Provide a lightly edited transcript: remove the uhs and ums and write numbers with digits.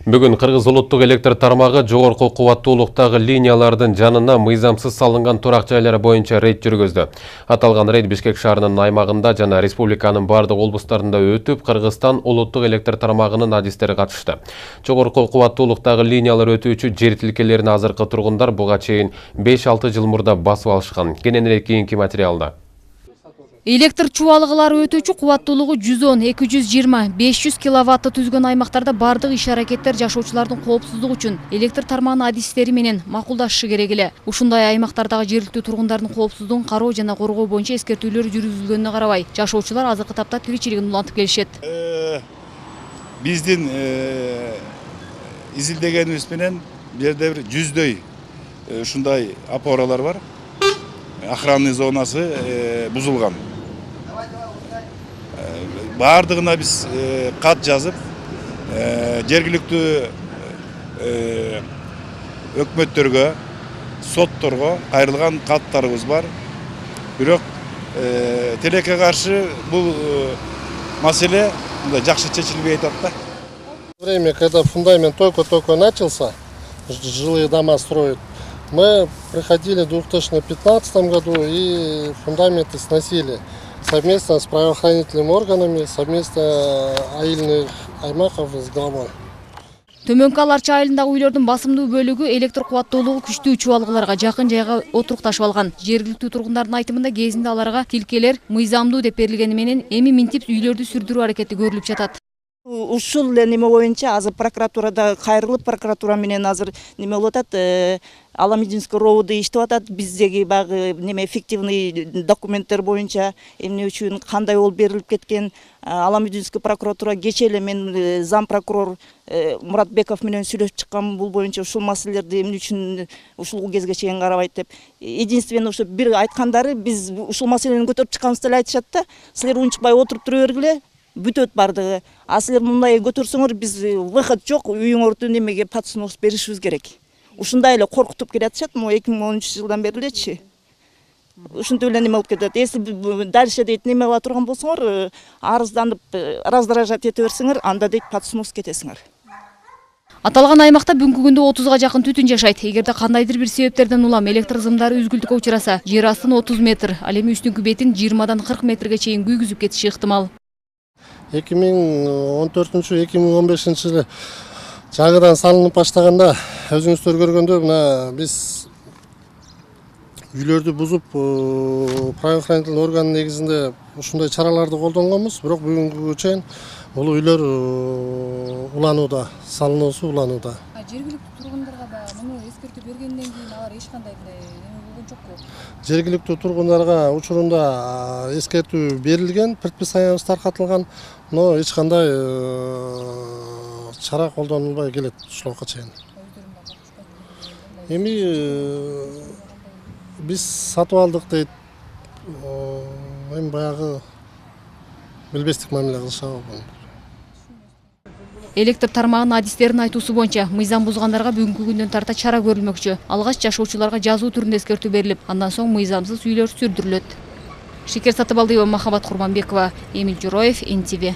Бүгін Кыргыз улуттук электр тармагы жогорку кубаттуулуктагы линиялардын жанына мыйзамсыз салынган турак жайлары боюнча рейд жүргөздү. Аталган рейд Бишкек шаарынын аймагында жана республиканын бардык облустарында өтүп, Кыргызстан улуттук электр тармагынын адистери катышты. Жогорку кубаттуулуктагы линиялар өтүүчү жер тилкелерин азыркы тургундар буга чейин 5-6 жыл мурда басып алышкан. Кененирээк кийинки материалда. Электр чубалыгылары өтүүчү кубаттуулугу 110, 220, 500 киловатты түзгөн аймактарда бардык иш-аракеттер жашоочулардын коопсуздугу үчүн электр тармагынын адистери менен макулдашышы керек эле. Ушундай аймактардагы жергиликтүү тургундардын коопсуздугун кароо жана коргоо боюнча эскертүүлөр жүргүзүлгөнүнө карабай, жашоочулар азыркы тапта тиричилигин улантып келишет. Биздин изилдегенибиз менен бул жерде бир 100дөй ушундай опоралар бар. Охранный зонасы бузулган. Бардыгына биз кат жазып, жергиликтүү өкмөттөргө, сотторго кайрылган каттарыбыз бар. Бирок тилекке каршы бул маселе жакшы чечилбей атат да. Время, когда фундамент только начался, жилые дома строят, мы приходили в 2015 году и фундаменты сносили совместно с правоохранительными органами, совместно айыльных аймаков с главой. Төмөнкү Аларча айылындагы үйлөрдүн басымдуу бөлүгү электр кубаттуулугу күчтүү чубалгыларга жакын жайга отурукташып алган. Жергиликтүү тургундардын айтымында кезинде аларга тилкелер мыйзамдуу деп берилгени менен эми минтип үйлөрдү сүрдүрүү аракети көрүлүп жатат. Ушул эле неме боюнча азыр прокуратурада кайрылып, прокуратура менен азыр неме болуп атат, Аламединский ровд иштеп атат. Биздеги багы неме фиктивный документтер боюнча эмне үчүн кандай болуп берилип кеткен. Аламединский прокуратура кечээ эле мен зам прокурор Муратбеков менен сүйлөшүп чыккан бул боюнча ушул маселелерди эмне үчүн ушул кезге чейин карабайт деп. Единственно ошо бир айткандары биз ушул маселени көтөрүп чыкканыбызды эле айтышат да. Силер унчукпай отуруп тура бергиле. Бүтөт бардыгы. А силер мындай көтөрсөңөр биз выход жок, үйүңөрдү немеге подснос беришибиз керек. Ушундай эле коркутуп келатышат, могу 2013 жылдан бери элечи. Ушунтип эле неме болуп кетет. Если дальше дейт неме кыла турган болсоңор, арызданып, раздражать эте берсеңер, анда дейт подснос кетесиңер. Аталган аймакта бүгүнкү күндө 30га жакын түтүн жашайт. Эгерде кандайдыр бир себептерден улам электр зымдары үзгүлтүккө учураса, жер астын 30 метр, ал эми үстүңкү бетин 20дан 40 метрге чейин күйгүзүп кетиши ыктымал. 2014-2015 жылы жаңыдан салынып баштаганда өзүңүздөр көргөндө мына биз үйлөрдү бузуп правоохранительный орган негизинде ушундай чараларды колдонгонбуз, бирок бүгүнгүгө чейин бул үйлөр уланууда, салыноосу уланууда. Жергиликтүү тургундарга да муну эскертүү бергенден кийин алар эч кандай неме болгон жокпу? Жергиликтүү тургундарга учурунда эскертүү берилген, предписаниябыз таркатылган, но эч кандай чара колдонулбай келет ушулга чейин. Эми биз сатып алдык дейт. Эми баягы билбестик мамиле кылышабы. Электр тармагынын адистеринин айтуусу боюнча мыйзам бузгандарга бүгүнкү күндөн тарта чара көрүлмөкчү. Алгач жашоочуларга жазуу түрүндө эскертүү берилип, андан соң мыйзамсыз үйлөр сүрдүрүлөт. Шекер Сатыбалдиева, Махабат Курманбекова, Эмил Журоев, НТВ.